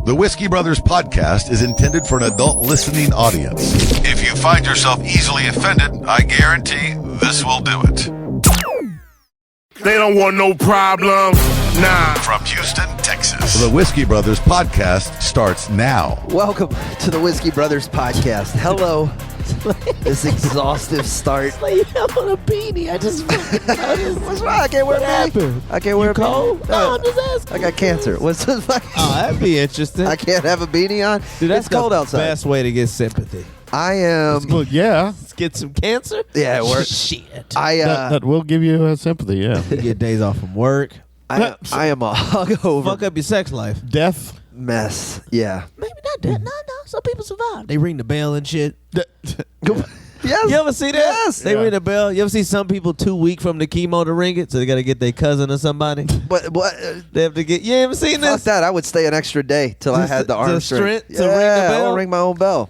The Whiskey Brothers podcast is intended for an adult listening audience. If you find yourself easily offended, I guarantee this will do it. They don't want no problem. Nah. From Houston, Texas, the Whiskey Brothers podcast starts now. Welcome to the Whiskey Brothers podcast. Hello. This exhaustive start. It's like you have on a beanie. I just What's wrong? I can't wear a beanie. I can't wear a cold? beanie. No, I'm just asking. I got cancer. What's this? Oh, that'd be interesting. I can't have a beanie on. Dude, that's it's cold the outside. best way to get sympathy. I am. Well, yeah. Let's get some cancer. Yeah, it works. Shit. That will give you sympathy, yeah. You get days off from work. I am a hungover Fuck up your sex life. Death. mess. Yeah. Maybe not that. No. Some people survive. They ring the bell and shit. Yes. You ever see that? Yes. They ring the bell. You ever see some people 2 weeks from the chemo to ring it, so they got to get their cousin or somebody? But They have to get. You ever seen fuck this? that. I would stay an extra day till I Just had the the arm strength to yeah, ring the I bell? will ring my own bell.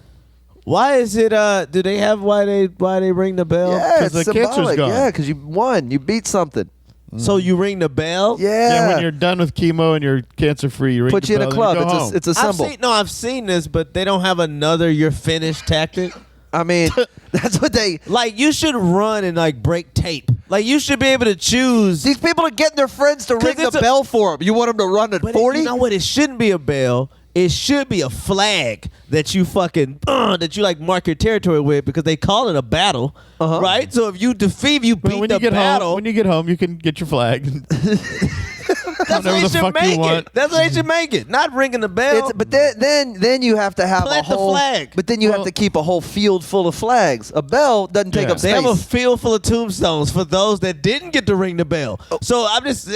Why is it? Do they have why they ring the bell? Yeah, 'Cause it's the cancer's symbolic. gone. Yeah, because you won. You beat something. So you ring the bell? Yeah. Yeah, when you're done with chemo and you're cancer-free, you ring Put the you in a bell club. and you go home. It's a symbol. I've seen this, but they don't have another "you're finished" tactic. I mean, that's what they. Like you should run and like break tape. Like you should be able to choose. These people are getting their friends to ring the it's a- bell for them. You want them to run at But 40? you know what? It shouldn't be a bell. It should be a flag that you fucking that you like mark your territory with because they call it a battle, right? So if you defeat, you But beat when the you get battle. home, when you get home, you can get your flag. That's what whatever they the should fuck you make want. it. That's what they should make it. Not ringing the bell. But then you have to have Plant a the whole flag. But then you have to keep a whole field full of flags. A bell doesn't take Yeah. up They space. have a field full of tombstones for those that didn't get to ring the bell. So I'm just.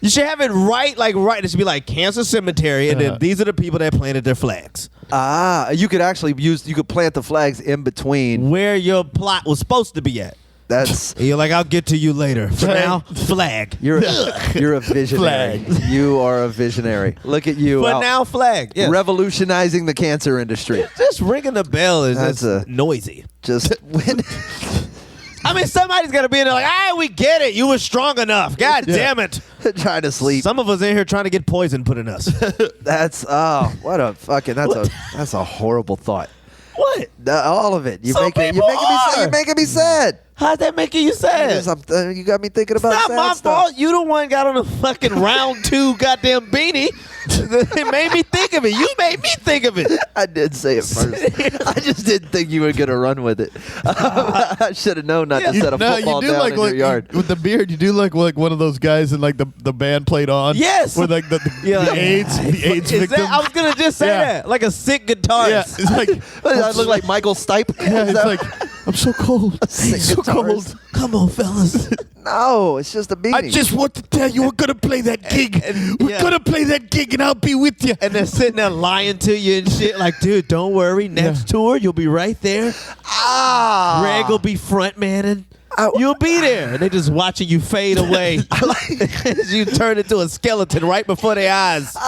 You should have it right. It should be like Cancer Cemetery, and then these are the people that planted their flags. You could actually you could plant the flags in between. Where your plot was supposed to be at. That's And you're like, I'll get to you later. For now, flag. you're a visionary. You are a visionary. Look at you. For out now, flag. Yes. revolutionizing the cancer industry. Just ringing the bell is That's just noisy. Just when I mean, somebody's got to be in there like, we get it. You were strong enough. God damn it. trying to sleep. Some of us in here trying to get poison put in us. That's what a fucking that's a horrible thought. What? All of it. You're Some making people you're making me sad. How's that making you sad? You got me thinking about It's sad not my stuff. fault. You the one got on a fucking round 2 goddamn beanie. It made me think of it. You made me think of it. I did say it first. I just didn't think you were gonna run with it. I should have known not to set a football down in your yard. With the beard, you do like one of those guys in like the band played on. Yes. With like the AIDS Is victim. that, I was going to just say Yeah. that. Like a sick guitarist. Yeah, it's like I look like Michael Stipe. yeah, Is it's that- like I'm so cold. sick so guitarist. cold. Come on, fellas. No, it's just a beanie. I just want to tell you, we're gonna play that gig. We're yeah. gonna play that gig, and I'll be with you. And they're sitting there lying to you and shit. Like, dude, don't worry. Next tour, you'll be right there. Greg will be front manning. You'll be there. And they're just watching you fade away as you turn into a skeleton right before their eyes. No,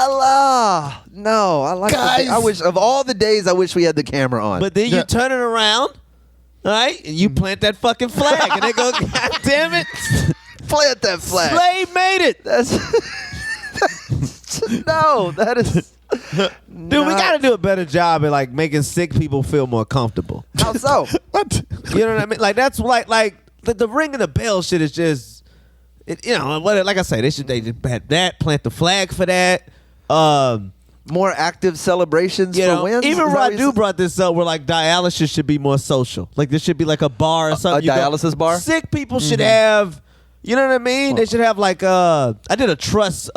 I like. Guys. I wish of all the days, I wish we had the camera on. But then you Yeah. turn it around, all right, and you plant that fucking flag. And they go, God damn it. plant that flag. Slade made it. That's no. That is. Dude, we got to do a better job at like making sick people feel more comfortable. How so? What? You know what I mean? Like that's like the ringing the bell shit is just, like I say, they just had that, plant the flag for that. More active celebrations for wins. Even Is that what you Radu said? brought this up where like dialysis should be more social. Like there should be like a bar or something. a dialysis bar? Sick people should have. You know what I mean? They should have like I did a trust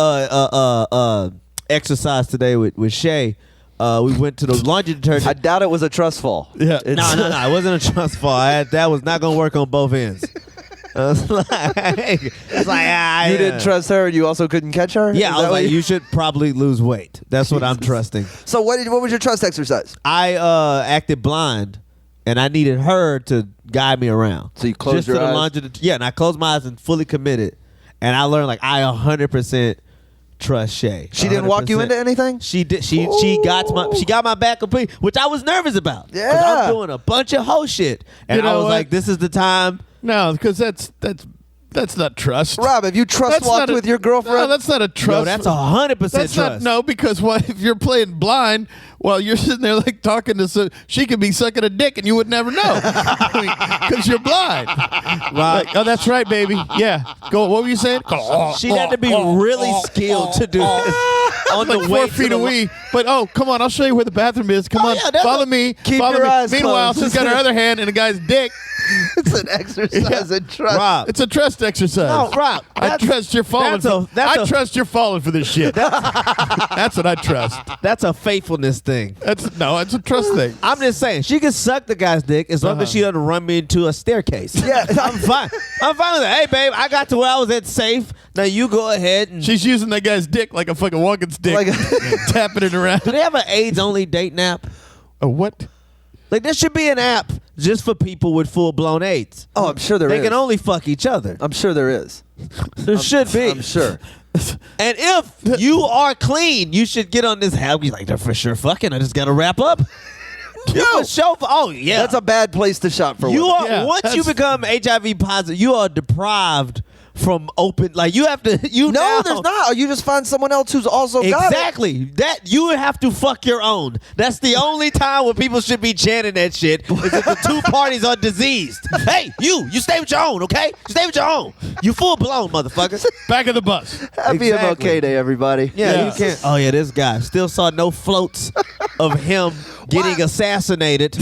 exercise today with Shay. We went to the laundry detergent. I doubt it was a trust fall. Yeah. It's- No, it wasn't a trust fall. That was not gonna work on both ends. It's like You didn't trust her, and you also couldn't catch her. Yeah, Is I that was what like, you should probably lose weight. That's what I'm trusting. So what was your trust exercise? I acted blind, and I needed her to guide me around. So you closed Just your to the eyes? laundry yeah, and I closed my eyes and fully committed. And I learned like I 100% trust Shay. She didn't walk you 100%. into anything? She did. She got my back complete, which I was nervous about. 'Cause Yeah. I'm doing a bunch of hoe shit, and You know I was what? like, "This is the time." No, because that's That's not trust. Rob, have you trust walked with your girlfriend? No, that's not a trust. No, that's 100% That's trust. not because if you're playing blind while you're sitting there like talking to she could be sucking a dick and you would never know because you're blind. Rob, Like, oh, that's right, baby. Yeah. Go. What were you saying? she'd have to be really skilled to do this on Like the 4 way feet to away. But come on, I'll show you where the bathroom is. Come on, yeah, that's follow me. Keep follow your me. eyes Meanwhile, closed. she's got her other hand in the guy's dick. It's an exercise in trust. Rob. It's a trust exercise. No, Rob, I trust you're falling. I trust you're falling for this shit. That's what I trust. That's a faithfulness thing. It's a trust thing. I'm just saying, she can suck the guy's dick as long as she doesn't run me into a staircase. Yeah. I'm fine. I'm fine with that. Hey, babe, I got to where I was at safe. Now you go ahead and. She's using that guy's dick like a fucking walking stick, tapping it around. Do they have an AIDS-only dating app? A what? Like, there should be an app just for people with full-blown AIDS. Oh, I'm sure there is. They can only fuck each other. I'm sure there is. There should be. I'm sure. And if you are clean, you should get on this app. You're like, they're for sure fucking. I just got to wrap up. No. Oh, yeah. That's a bad place to shop for You women. are Yeah, once you become HIV positive, you are deprived from open. Like you have to. No, now, there's not. You just find someone else who's also got it. Exactly. That you would have to fuck your own. That's the only time when people should be chanting that shit. Is if the two parties are diseased. Hey, you stay with your own, okay? You stay with your own. You full blown, motherfucker. Back of the bus. Happy Exactly. MLK Day, everybody. Yeah, you can't. Oh yeah, this guy still saw no floats of him getting assassinated.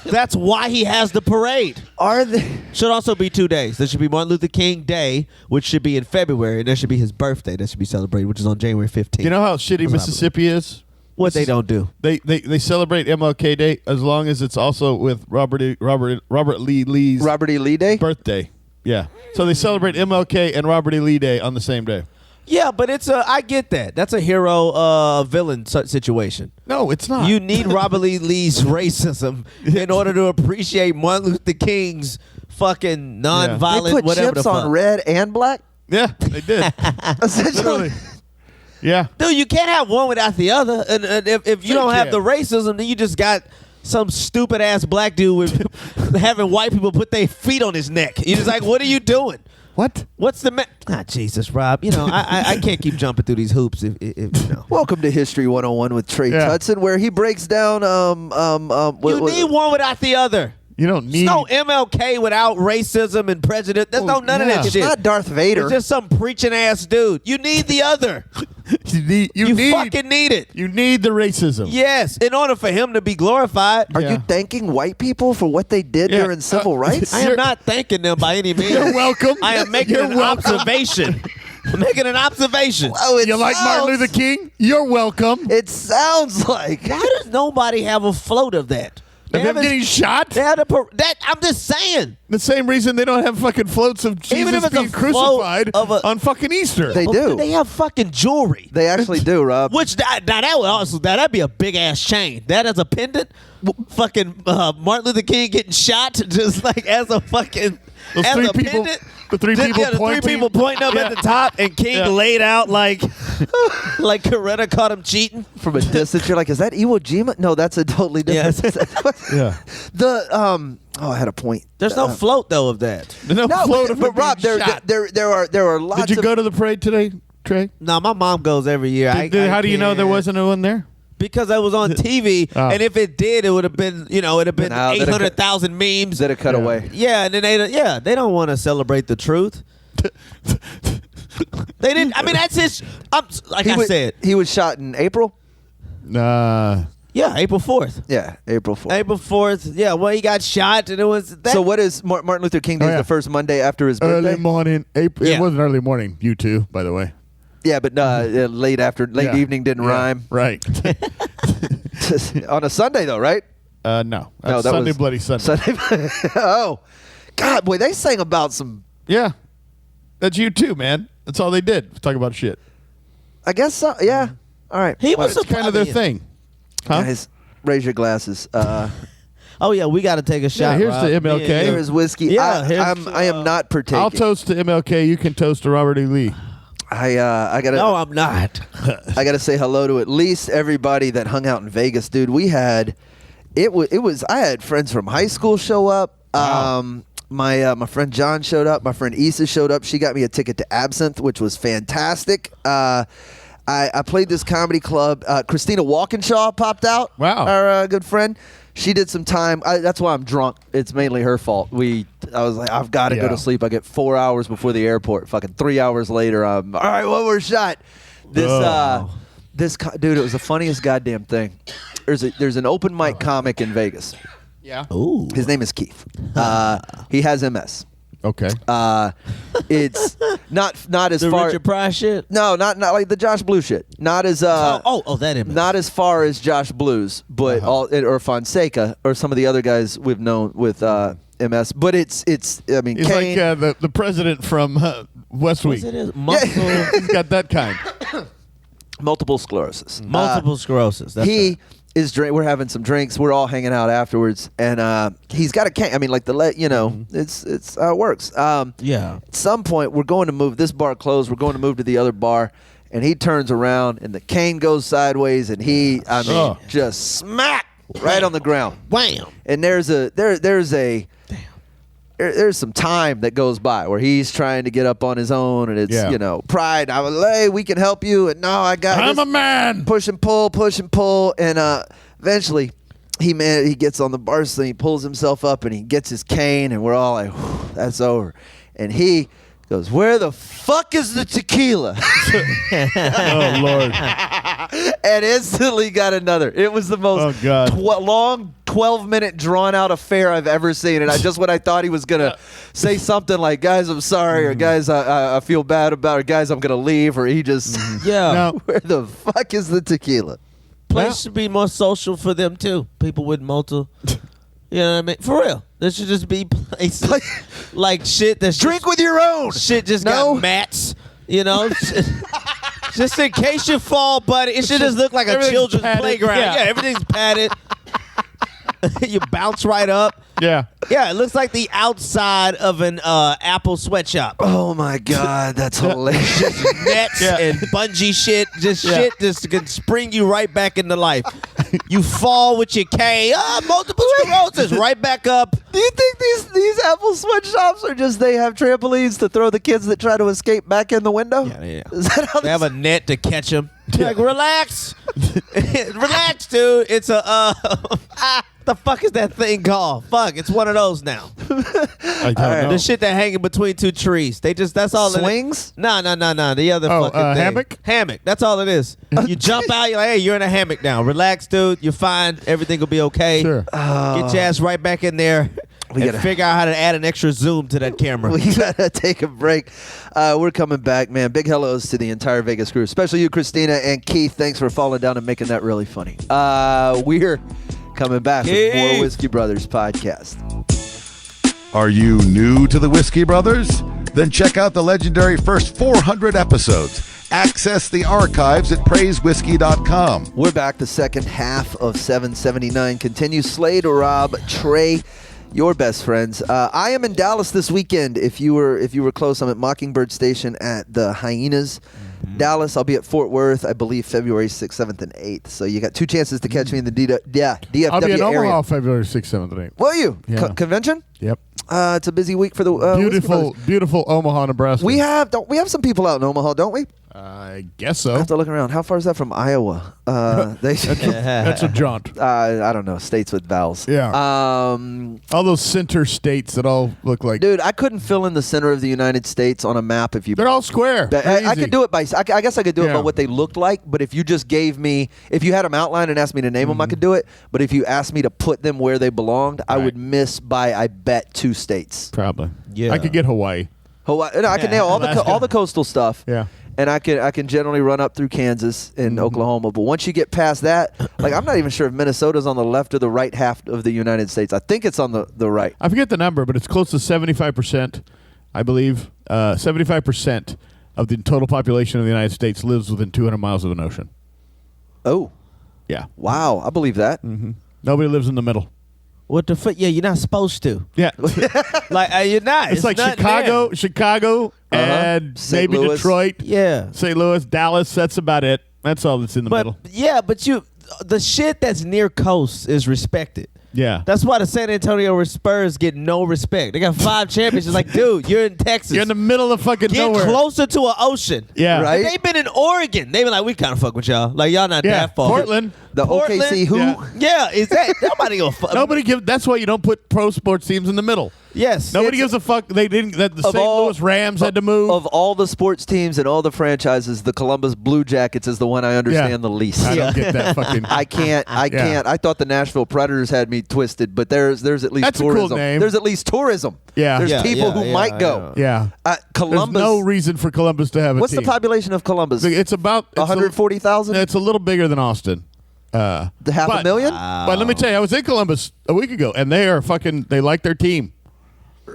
That's why he has the parade. Are they? Should also be 2 days. There should be Martin Luther King Day, which should be in February, and there should be his birthday that should be celebrated, which is on January 15th. You know how shitty Mississippi is? what they don't do? They celebrate MLK Day as long as it's also with Robert E. Lee's Robert E. Lee Day? birthday. Yeah. So they celebrate MLK and Robert E. Lee Day on the same day. Yeah, but I get that. That's a hero villain situation. No, it's not. You need Robert E. Lee's racism in order to appreciate Martin Luther King's fucking nonviolent They put whatever chips the fuck. on red and black? Yeah, they did. Essentially. Literally. Yeah. Dude, you can't have one without the other. And if you don't have can't. the racism, then you just got some stupid ass black dude with having white people put their feet on his neck. You're just like, what are you doing? What? What's the Jesus, Rob? You know, I can't keep jumping through these hoops. If you know. Welcome to History 101 with Trey Tutson, where he breaks down. You need one without the other. You don't need. There's no MLK without racism and prejudice. There's none of that It's shit. not Darth Vader. It's just some preaching ass dude. You need the other. You fucking need it. You need the racism. Yes, in order for him to be glorified. Are you thanking white people for what they did during civil rights? I am not thanking them by any means. You're welcome. I am making an observation. I'm making an obvation. Oh, You like Martin Luther King? You're welcome. It sounds like. Why does nobody have a float of that? Of him getting shot? They had I'm just saying. The same reason they don't have fucking floats of Even if Jesus it's a being float crucified of on fucking Easter. They do. They have fucking jewelry. They actually do, Rob. Which that would also that'd be a big ass chain. That as a pendant, fucking Martin Luther King getting shot just like as a fucking Those as three a people- pendant. the three people the pointing. three people pointing up at the top, and King laid out like Coretta caught him cheating. From a distance, you're like, is that Iwo Jima? No, that's a totally different. Yeah. I had a point. There's no float though of that. No, No, float of but him Rob, being shot. there are lots. Did you of, go to the parade today, Trey? No, my mom goes every year. How do you know there can't. wasn't one there? Because I was on TV, Oh. and if it did, it would have been, it'd have been No, that'd have 800,000 memes. That it cut away. Yeah, and then they don't want to celebrate the truth. They didn't. I mean, that's his. I said. He was shot in April. Nah. Yeah, April 4th. Yeah, April 4th. April 4th. Yeah, well, he got shot, and it was. That. So what is Martin Luther King Day? Oh, yeah. The first Monday after his birthday. Early morning. April. Yeah. It wasn't early morning. You too, by the way. Yeah, but late Yeah. evening didn't Yeah. rhyme. Right. On a Sunday though, right? No. No, That's that Sunday was Bloody Sunday. Sunday. Oh, God, boy, they sang about some. Yeah. That's you too, man. That's all they did. Talk about shit. I guess so. Yeah. All right. He was It's kind of their thing. Huh? Guys, raise your glasses. Oh yeah, we got to take a shot. here's Rob. the MLK. Yeah, Here is whiskey. Yeah, I am not partaking. I'll toast to MLK. You can toast to Robert E. Lee. I gotta. No, I'm not. I gotta say hello to at least everybody that hung out in Vegas, dude. We had. It was. I had friends from high school show up. Wow. My friend John showed up. My friend Issa showed up. She got me a ticket to Absinthe, which was fantastic. I played this comedy club. Christina Walkinshaw popped out. Wow. Our good friend. She did some time. That's why I'm drunk. It's mainly her fault. I was like, I've got to go to sleep. I get 4 hours before the airport. Fucking 3 hours later, I'm all right. One more shot. Dude, it was the funniest goddamn thing. There's an open mic comic in Vegas. Yeah. Ooh. His name is Keith. He has MS. Okay. It's not as The far. Richard Pryor shit? No, not like the Josh Blue shit. Not as that image. not as far as Josh Blues, but or Fonseca or some of the other guys we've known with MS. But it's I mean, He's Kane, like the president from West Week. He's got that kind. multiple sclerosis. Multiple sclerosis. That's He is we're having some drinks. We're all hanging out afterwards, and he's got a cane. I mean, like it's how it works. yeah. At some point, we're going to move. This bar closed. We're going to move to the other bar, and he turns around, and the cane goes sideways, and just smack right on the ground. Wham. And there's some time that goes by where he's trying to get up on his own, and it's pride. I was hey, we can help you, and no, I got. I'm a man. Push and pull, and eventually he gets on the bar stool, he pulls himself up, and he gets his cane, and we're all like, that's over, and he goes, where the fuck is the tequila? Oh Lord. And instantly got another. It was the most long 12-minute drawn-out affair I've ever seen. And when I thought he was going to say something like, guys, I'm sorry, or guys, I feel bad about it, or guys, I'm going to leave, or he just, where the fuck is the tequila? Place should be more social for them, too. People with multiple... You know what I mean? For real. There should just be places like shit that's Drink with your own. Shit just got mats, you know? Just in case you fall, buddy. It should just look like a children's playground. Yeah, everything's padded. You bounce right up. Yeah. Yeah, it looks like the outside of an Apple sweatshop. Oh, my God. That's hilarious. Nets and bungee shit. Shit just can spring you right back into life. You fall with your cane. Multiple sclerosis. Right back up. Do you think these Apple sweatshops are just they have trampolines to throw the kids that try to escape back in the window? Yeah. Is that how they have a net to catch them. Like, relax. Relax, dude. It's the fuck is that thing called? Fuck, it's one of those now. I don't know. The shit that hanging between two trees. That's all. Swings? No. The other fucking thing. Hammock? Hammock. That's all it is. You jump out, you're like, hey, you're in a hammock now. Relax, dude. You're fine. Everything will be okay. Sure. Get your ass right back in there. And figure out how to add an extra zoom to that camera. We gotta take a break. We're coming back, man. Big hellos to the entire Vegas crew, especially you, Christina and Keith. Thanks for falling down and making that really funny. We're coming back with more Whiskey Brothers podcast. Are you new to the Whiskey Brothers? Then check out the legendary first 400 episodes. Access the archives at praisewhiskey.com. We're back. The second half of 779 continues. Slade, Rob, Trey, your best friends. I am in Dallas this weekend. If you were close, I'm at Mockingbird Station at the Hyenas. Dallas, I'll be at Fort Worth, I believe, February 6th, 7th, and 8th. So you got two chances to catch me in the DFW I'll be in area. Omaha February 6th, 7th, and 8th. Will you? Yeah. Convention? Yep. It's a busy week for the Beautiful Omaha, Nebraska. We have some people out in Omaha, don't we? I guess so. I have to look around. How far is that from Iowa? That's a jaunt. I don't know. States with vowels. Yeah. All those center states that all look like. Dude, I couldn't fill in the center of the United States on a map if you. They're all square. I could do it by. I guess I could do it by what they looked like. But if you just gave me, if you had them outlined and asked me to name them, I could do it. But if you asked me to put them where they belonged, I would miss by, I bet, 2 states. Probably. Yeah. I could get Hawaii. Hawaii. No, I can nail all the coastal stuff. Yeah. And I can generally run up through Kansas and Oklahoma. But once you get past that, like, I'm not even sure if Minnesota's on the left or the right half of the United States. I think it's on the right. I forget the number, but it's close to 75%, I believe. 75% of the total population of the United States lives within 200 miles of an ocean. Oh. Yeah. Wow. I believe that. Mm-hmm. Nobody lives in the middle. What the fuck? Yeah, you're not supposed to. Yeah. Like, you're not. It's like Chicago, and St. maybe Louis. Detroit. Yeah. St. Louis, Dallas. That's about it. That's all that's in the middle. Yeah, but the shit that's near coast is respected. Yeah. That's why the San Antonio Spurs get no respect. They got 5 champions. It's like, dude, you're in Texas. You're in the middle of fucking Get nowhere. closer to an ocean. Yeah. Right? They've been in Oregon. They been like, we kind of fuck with y'all. Like, y'all not Yeah. that far. Portland. The Portland? OKC who? Yeah. Yeah, is that nobody gonna fuck? Nobody give. That's why you don't put pro sports teams in the middle. Yes. Nobody gives a fuck. They didn't. That the Of St. all- Louis Rams had to move. Of all the sports teams and all the franchises, the Columbus Blue Jackets is the one I understand Yeah. the least. I don't get that fucking. I can't. I thought the Nashville Predators had me twisted, but there's at least That's a cool tourism. name. There's at least tourism. Yeah. There's Yeah, people who might go. Yeah. There's Columbus. no reason for Columbus to have a What's team. the population of Columbus? It's about 140,000. It's a little bigger than Austin. Half a million. But let me tell you, I was in Columbus a week ago, and they are fucking. They like their team.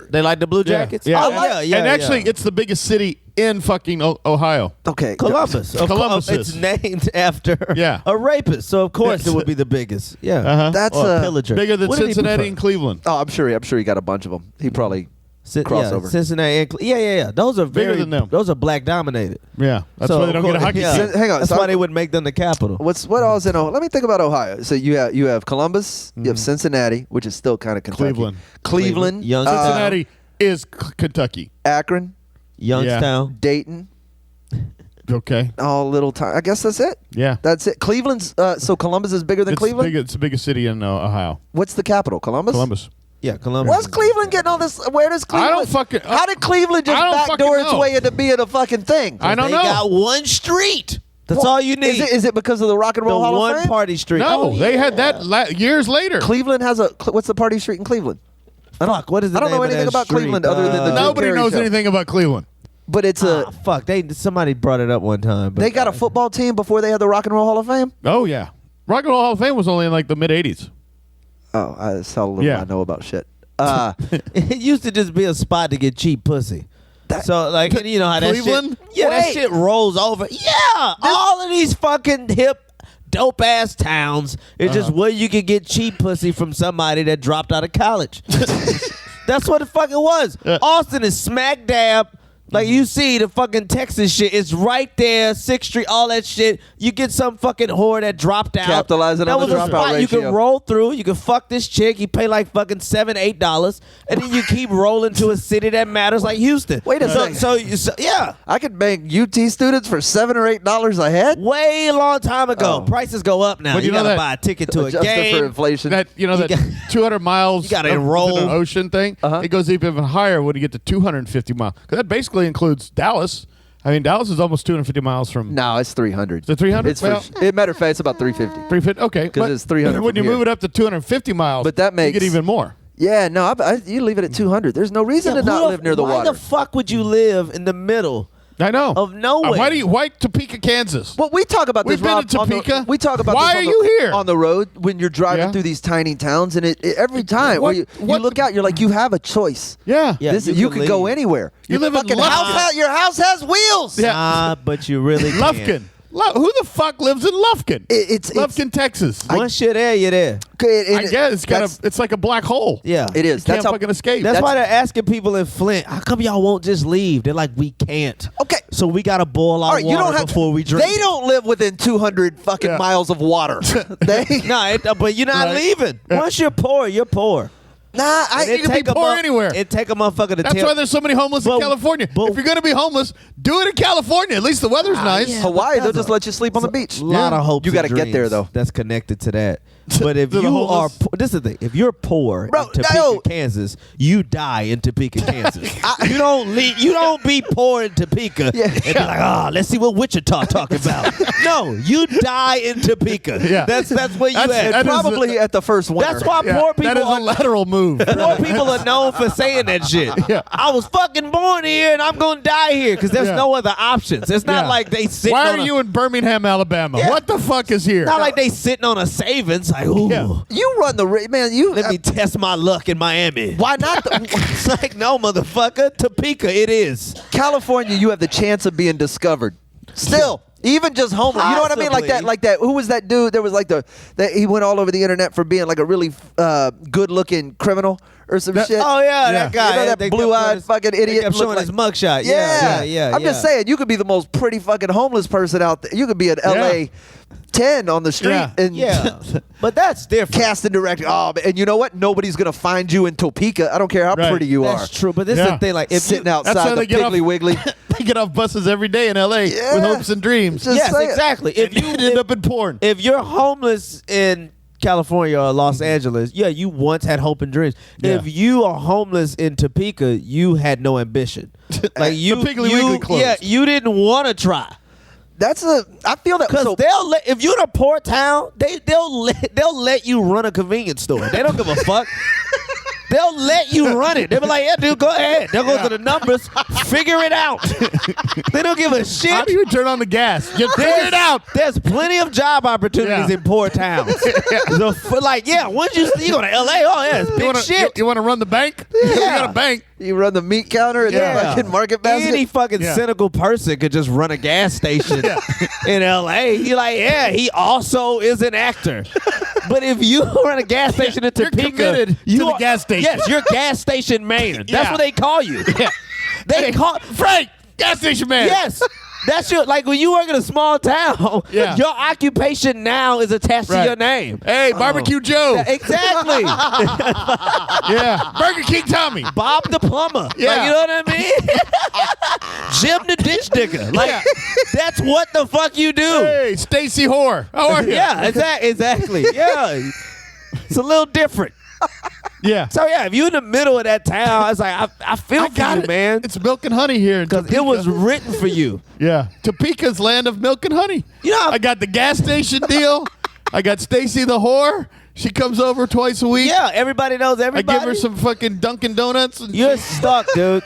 They like the Blue Jackets. Yeah. Oh, yeah. And actually, it's the biggest city in fucking Ohio. Okay, Columbus. Of Columbus course, it's is. named after Yeah. a rapist, so of course it would be the biggest. Yeah, Uh-huh. That's or a a pillager. Bigger than What did he Cincinnati prefer? and Cleveland. Oh, I'm sure he got a bunch of them. He probably crossover. Yeah, Cincinnati. And yeah. Those are Bigger very. than them. Those are black dominated. Yeah, that's So, why they don't of get a course- hockey yeah. team. Hang on, That's so why they wouldn't make them the capital. What else in Ohio? Let me think about Ohio. So you have Columbus, you have Cincinnati, which is still kind of Kentucky. Cleveland. Cleveland, Young- Cincinnati is Kentucky. Akron, Youngstown. Dayton, Okay. all little time. I guess that's it. Yeah. That's it. Cleveland's so Columbus is bigger than Cleveland. It's the biggest city in Ohio. What's the capital? Columbus. Columbus. Yeah, Columbus. What's Cleveland getting all this? Where does Cleveland? don't fucking- How did Cleveland just I don't backdoor fucking its know. way into being a fucking thing? I don't They know. got one street. That's all you need. Is it because of the Rock and the Roll Hall of one Fame? party street. No, Oh, they had that years later. Cleveland has what's the party street in Cleveland? Fuck, what is the I don't name know of anything that about street? Cleveland other than the Jim Nobody Carrey knows show. anything about Cleveland. But it's Fuck, somebody brought it up one time. But they got a football team before they had the Rock and Roll Hall of Fame. Oh yeah, Rock and Roll Hall of Fame was only in like the mid '80s. Oh, that's how little Yeah. I know about shit. it used to just be a spot to get cheap pussy. So like you know how that Cleveland? shit, yeah, that Wait. shit rolls over. Yeah, all of these fucking hip, dope ass towns is just where you can get cheap pussy from somebody that dropped out of college. That's what the fuck it was. Austin is smack dab. Like you see the fucking Texas shit, it's right there, 6th Street, all that shit. You get some fucking whore that dropped out. Capitalizing that on the was a dropout spot you ratio. can roll through. You can fuck this chick. You pay like fucking $7-8, and then you keep rolling to a city that matters like Houston. Wait a second. So yeah, I could bang UT students for $7 or $8 a head. way a long time ago. Oh. Prices go up now. But You you know gotta that- buy a ticket to a Adjusted for game. inflation. That that got- 200 miles. you gotta of enroll. an ocean thing. It goes even higher when you get to 250 miles. 'Cause that basically includes Dallas. I mean, Dallas is almost 250 miles from. No, it's 300. Is it 300? It's Well- matter of fact, it's about 350. 350. Okay, 'Cause but it's 300 When from you move here. it up to 250 miles, But that you makes- get even more. Yeah, no, you leave it at 200. There's no reason to not live near the why water. the fuck would you live in the middle I know. of nowhere? Why Topeka, Kansas? Well, we talk about We've this. been Rob, to on the- Topeka. we talk about Why this on are the- you here? on the road when you're driving Yeah. through these tiny towns, and it every time What- you what- look out, you're like, you have a choice. Yeah. Yeah, This, you you can could go leave. anywhere. You Your live in fucking Lufkin. house. Your house has wheels. Yeah. Ah, but you really can't. Lufkin. Who the fuck lives in Lufkin? It's Lufkin, Texas. Once you're there, you're there. I guess it's that's- it's like a black hole. Yeah. It is. You That's can't how fucking escape. That's why they're asking people in Flint, how come y'all won't just leave? They're like, we can't. Okay. So we got to boil our All right, you water don't have before we drink. They don't live within 200 fucking Yeah. miles of water. They No, but you're not Right. leaving. Once you're poor, you're poor. nah. And you can be poor anywhere. It take a motherfucker to That's tell. why there's so many homeless in But- California. but- If you're going to be homeless, do it in California. At least the weather's nice. yeah. Hawaii, they'll That's just a- let you sleep on the beach. A lot of hopes. You got gotta to get there, though. That's connected to that. But if To the you are, homeless? this is the thing. If you're poor Bro, in Topeka, no. Kansas, you die in Topeka, Kansas. You don't leave. You don't be poor in Topeka Yeah. and be like, let's see what Wichita talking about. No, you die in Topeka. Yeah. That's where you That's- at. that is Probably at the first winter. That's why Yeah, poor people that is are a lateral move. Poor people are known for saying that shit. Yeah. I was fucking born here and I'm gonna die here because there's Yeah. no other options. It's not Yeah. like they sitting Why on are a, you in Birmingham, Alabama? Yeah. What the fuck is here? not like they sitting on a savings. Like, ooh, Yeah. You run the man. You let me test my luck in Miami. why not? It's like, no, motherfucker. Topeka, it is. California, you have the chance of being discovered. Still, even just homeless. You know what I mean? Like that. Possibly. Like that. Who was that dude? There was like that he went all over the internet for being like a really good-looking criminal or some shit. Oh yeah, that guy. You know that They kept blue-eyed showing his- fucking They idiot kept look showing like- his mugshot. Yeah, Yeah. I'm just saying, you could be the most pretty fucking homeless person out there. You could be an LA 10 on the street and Yeah, but that's different. casting directing. Oh, and you know what? Nobody's gonna find you in Topeka. I don't care how Right. pretty you That's are. true, but this is Yeah. the thing. Like, if Sitting you, That's outside how the they get Piggly off- Wiggly. They get off buses every day in L.A. Yeah. with hopes and dreams. Just yes, saying. exactly. If And you you end up in porn. if you're homeless in California or Los Angeles, yeah, you once had hope and dreams. Yeah. If you are homeless in Topeka, you had no ambition. Like you, The Piggly Wiggly closed. yeah, you didn't want to try. I feel that. Because So, they'll let, if you're in a poor town, they'll let you run a convenience store. They don't give a fuck. They'll let you run it. They'll be like, yeah, dude, go ahead. They'll go to the numbers, figure it out. They don't give a shit. How do you turn on the gas? Just figure it out. There's plenty of job opportunities Yeah. in poor towns. Once you go to LA, oh yeah, it's big shit. You want to run the bank? You got a bank. you run the meat counter at the fucking market basket. Any fucking Yeah. cynical person could just run a gas station in LA. You're like, yeah, he also is an actor. But if you run a gas station in You're Topeka, committed to you the are- gas station. Yes, you're gas station man. That's Yeah. what they call you. They call Frank, gas station man. Yes. That's your, like when you work in a small town, Yeah. your occupation now is attached to Right. your name. Hey, Barbecue Joe. Exactly. Yeah. Burger King Tommy. Bob the plumber. Yeah. Like, you know what I mean? Jim the ditch digger. Like, Yeah. that's what the fuck you do. Hey, Stacy Whore. How are you? Yeah, exactly. Yeah. It's a little different. Yeah. So, yeah, if you're in the middle of that town, it's like, I feel for you, man. It's milk and honey here in Because Topeka. it was written for you. Yeah. Topeka's land of milk and honey. You know, I got the gas station deal. I got Stacy the whore. She comes over twice a week. yeah, everybody knows I everybody. give her some fucking Dunkin' Donuts. And You're stuck, dude.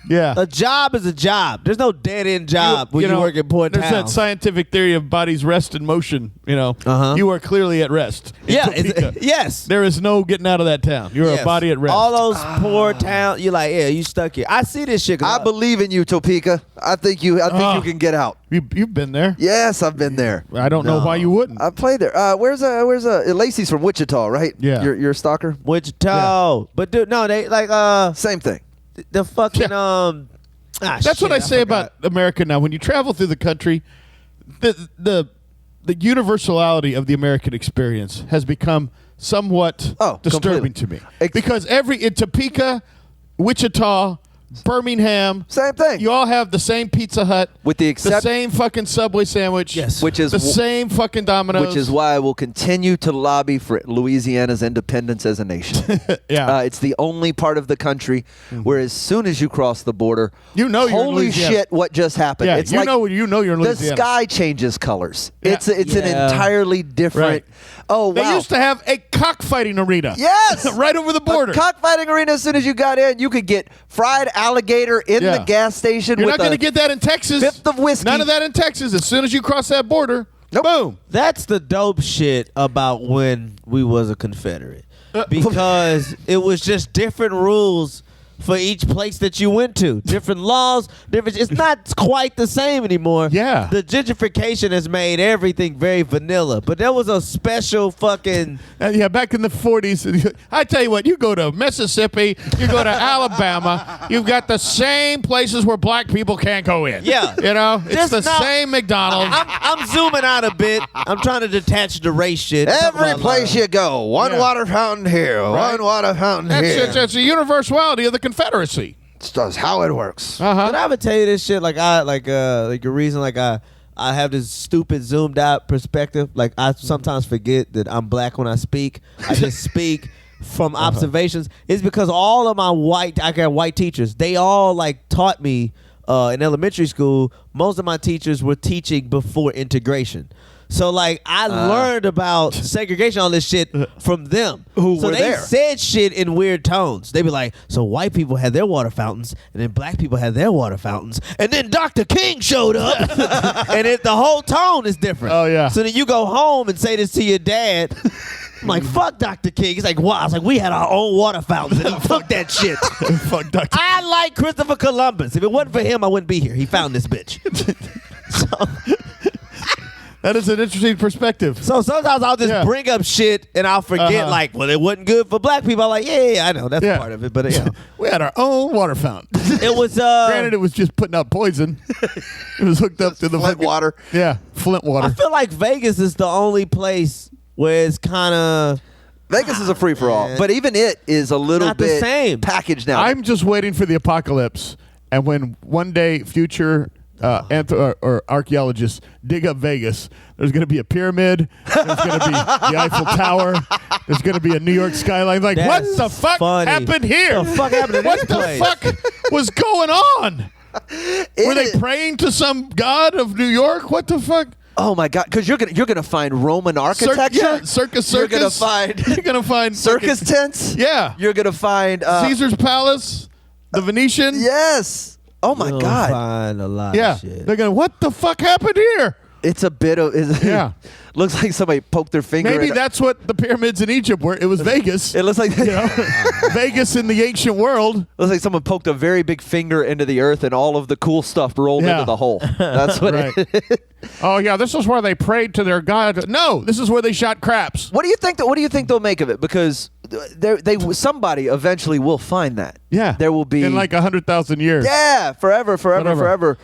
yeah. A job is a job. There's no dead-end job when you know, work in poor There's that towns. scientific theory of bodies rest in motion. You know, Uh-huh. you are clearly at rest. in Yeah, Topeka. yes. There is no getting out of that town. You're Yes. a body at rest. All those poor towns, you're like, yeah, you stuck here. I see this shit. 'cause I believe in you, Topeka. I think you can get out. You've been there. Yes, I've been there. I don't know why you wouldn't. I played there. Where's Lacey's from Wichita, right? Yeah. You're a stalker. Wichita. But dude, no, they like Same thing. the fucking That's what I say about America now. When you travel through the country, the universality of the American experience has become somewhat disturbing completely. to me. Because in Topeka, Wichita, Birmingham, Same thing. you all have the same Pizza Hut, With the the exception, same fucking Subway sandwich, Yes. which is the same fucking Domino's, which is why I will continue to lobby for Louisiana's independence as a nation. yeah. It's the only part of the country where, as soon as you cross the border, You know you're in holy Louisiana. shit, what just happened? yeah, It's you like know you're in the Louisiana. sky changes colors. Yeah. It's an Yeah. entirely different. Right. Oh They wow! used to have a cockfighting arena. Yes! right over the border. A cockfighting arena. As soon as you got in, you could get fried alligator in Yeah. the gas station. You're with not going to a get that in Texas. fifth of whiskey. None of that in Texas. As soon as you cross that border, boom. That's the dope shit about when we was a Confederate. Because it was just different rules for each place that you went to. Different laws, it's not quite the same anymore. Yeah. The gentrification has made everything very vanilla. But there was a special fucking Yeah, back in the 40s, I tell you what, you go to Mississippi, you go to Alabama, you've got the same places where black people can't go in. Yeah. You know, it's Just the now- same McDonald's. I'm zooming out a bit. I'm trying to detach the race shit. Talk Every about place love. you go, one Yeah. water fountain here, Right. one water fountain here. It's a universality of the Confederacy. That's how it works. Did I ever tell you this shit? Like a reason I have this stupid zoomed out perspective. Like I sometimes forget that I'm black when I speak. I just speak from observations. It's because all of I got white teachers. They all like taught me in elementary school. Most of my teachers were teaching before integration. So like I learned about segregation, all this shit from them. Who so were they there. said shit in weird tones. They be like, so white people had their water fountains, and then black people had their water fountains, and then Dr. King showed up, and the whole tone is different. Oh, yeah. So then you go home and say this to your dad. I'm like, fuck Dr. King. He's like, wow. I was like, we had our own water fountains, and he took that shit. Fuck Dr. I like Christopher Columbus. If it wasn't for him, I wouldn't be here. He found this bitch. So That is an interesting perspective. So sometimes I'll just bring up shit and I'll forget, like, well, it wasn't good for black people. I'm like, yeah, I know. That's part of it. But, we had our own water fountain. It was... Granted, it was just putting out poison. It was hooked up to the Flint water. Yeah, Flint water. I feel like Vegas is the only place where it's kind of... Vegas is a free-for-all. But even it is a little Not bit the same. packaged now. I'm just waiting for the apocalypse. And when one day future or archaeologists dig up Vegas, there's going to be a pyramid. There's going to be the Eiffel Tower. There's going to be a New York skyline. Like, what the fuck happened here? The fuck happened to what this the place? fuck was going on? Were they praying to some god of New York? What the fuck? Oh my God! Because you're gonna find Roman architecture. Circus. You're gonna find circus tents. Yeah. You're gonna find Caesar's Palace, the Venetian. Yes. Oh my You'll God! Find a lot of shit. They're going, what the fuck happened here? It's a bit of looks like somebody poked their finger. Maybe that's what the pyramids in Egypt were. It was Vegas. It looks like Vegas in the ancient world. It looks like someone poked a very big finger into the earth and all of the cool stuff rolled into the hole. That's what it Oh yeah, this is where they prayed to their god. No, this is where they shot craps. What do you think they'll make of it? Because somebody eventually will find that. Yeah. There will be in like 100,000 years. Yeah, forever.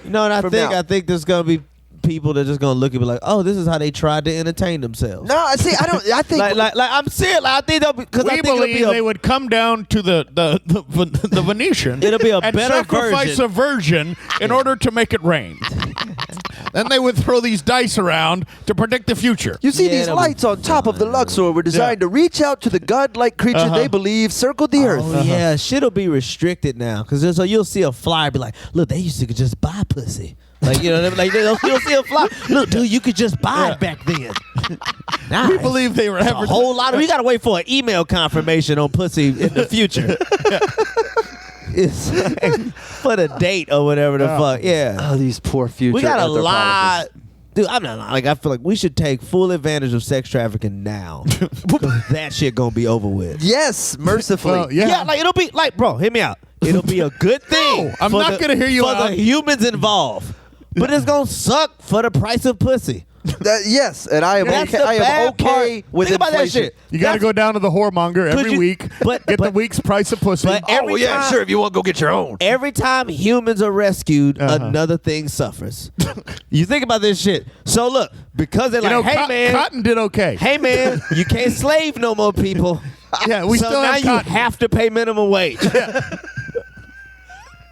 You know, and I think there's gonna be people that are just gonna look and be like, "Oh, this is how they tried to entertain themselves." No, I see. I think like I'm serious. I think they'll because we believe they would come down to the Venetian. It'll be a and better sacrifice a virgin in order to make it rain. Then they would throw these dice around to predict the future. You see, these lights on top of the Luxor were designed to reach out to the godlike creature they believe circled the earth. Oh yeah, shit'll be restricted now because so you'll see a flyer be like, "Look, they used to just buy pussy." Like, you know, like you'll see a flyer. Look, dude, you could just buy it back then. Nice. We believe they were a whole lot of. We gotta wait for an email confirmation on pussy in the future. It's for the date or whatever the fuck. Yeah. Oh, these poor future. We got a lot. Dude, I'm not like I feel like we should take full advantage of sex trafficking now. That shit gonna be over with. Yes, mercifully. Well, yeah. Like it'll be like, bro, hear me out. It'll be a good thing. No, I'm not gonna hear you for out. the humans involved. But it's gonna suck for the price of pussy. Yes, and I am That's okay. the I am bad okay part. with Think about that inflation. shit. You got to go down to the whoremonger every week, get the week's price of pussy. But every time, sure. If you want, go get your own. Every time humans are rescued, another thing suffers. You think about this shit. So look, because they're like, hey man, Cotton did okay. Hey man, you can't slave no more people. Yeah, we so still now have you cotton. have to pay minimum wage.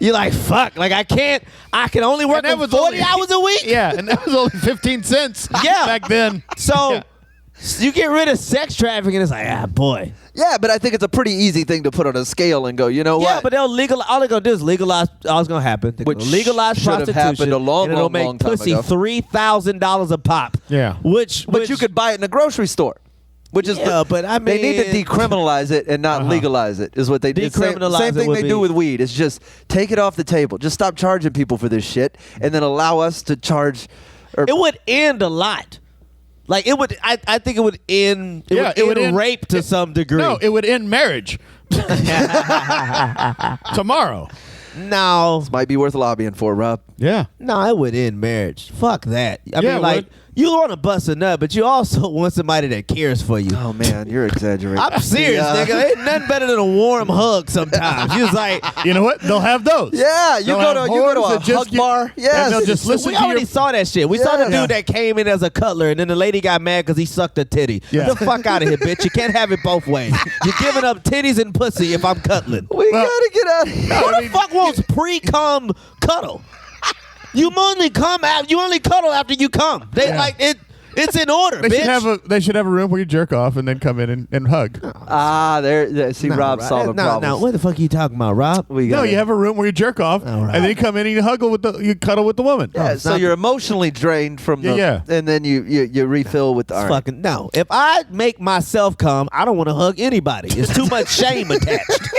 You're like, fuck, like I can only work 40 hours a week? Yeah, and that was only 15 cents back then. So you get rid of sex trafficking, it's like, boy. Yeah, but I think it's a pretty easy thing to put on a scale and go, you know what? Yeah, but they'll legalize, all they're going to do is legalize, all that's going to happen. They're Which gonna legalize should have prostitution. happened a long, and it'll long, make long time pussy ago. $3,000 a pop. Yeah. But you could buy it in a grocery store. Which is but I mean, they need to decriminalize it and not legalize it. Is what they do. Same thing they do with weed. It's just take it off the table. Just stop charging people for this shit, and then allow us to charge. It would end a lot. Like it would. I think it would end. It would end rape to some degree. No, it would end marriage. Tomorrow. No, this might be worth lobbying for, Rob. Yeah. No, it would end marriage. Fuck that. I mean, like. Would. You want to bust a nut, but you also want somebody that cares for you. Oh, man, you're exaggerating. I'm serious, nigga. Ain't nothing better than a warm hug sometimes. You was like... You know what? They'll have those. Yeah, you go to a hug bar. Yes. And they'll just listen we already saw that shit. We saw the dude that came in as a cutler, and then the lady got mad because he sucked a titty. Yeah. Get the fuck out of here, bitch. You can't have it both ways. You're giving up titties and pussy if I'm cuddling. We gotta get out of here. Who the fuck wants pre-cum cuddle? You only cuddle after you come. They like it. It's in order, bitch. They should have a room where you jerk off and then come in and hug. See, Rob's solving problems. Now, what the fuck are you talking about, Rob? You have a room where you jerk off, and then you come in and you cuddle with the woman. Yeah, so you're emotionally drained from the, and then you refill with the. Fucking no. If I make myself come, I don't want to hug anybody. It's too much shame attached.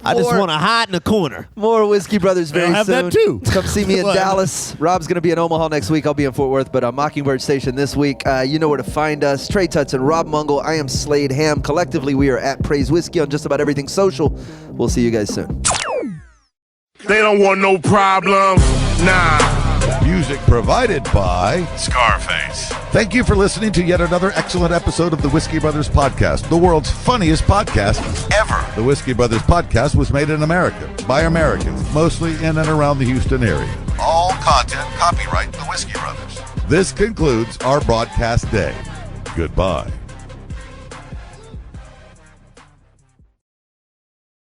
I just want to hide in the corner. More Whiskey Brothers very soon. Have that too. Come see me in Dallas. Rob's going to be in Omaha next week. I'll be in Fort Worth, but on Mockingbird Station this week. You know where to find us. Trey Tutson, Rob Mungle. I am Slade Ham. Collectively, we are at Praise Whiskey on just about everything social. We'll see you guys soon. They don't want no problems. Nah. Music provided by Scarface. Thank you for listening to yet another excellent episode of the Whiskey Brothers Podcast, the world's funniest podcast ever. The Whiskey Brothers Podcast was made in America by Americans, mostly in and around the Houston area. All content copyright the Whiskey Brothers. This concludes our broadcast day. Goodbye.